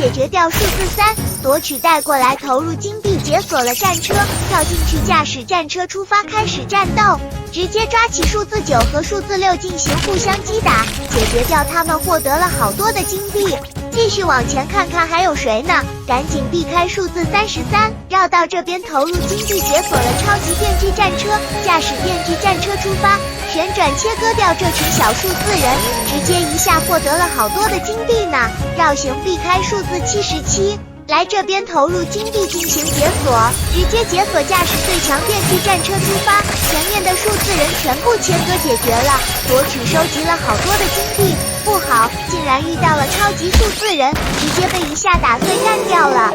解决掉数字3，夺取带过来投入金币，解锁了战车，跳进去驾驶战车出发，开始战斗。直接抓起数字9和数字6进行互相击打，解决掉他们，获得了好多的金币。继续往前看看还有谁呢？赶紧避开数字33，绕到这边投入金币，解锁了超级电锯战车，驾驶电锯战车出发，旋转切割掉这群小数字人，直接一下获得了好多的金币呢。绕行避开数字77。来这边投入金币进行解锁，直接解锁驾驶最强电锯战车出发，前面的数字人全部切割解决了，夺取收集了好多的金币。不好，竟然遇到了超级数字人，直接被一下打碎干掉了。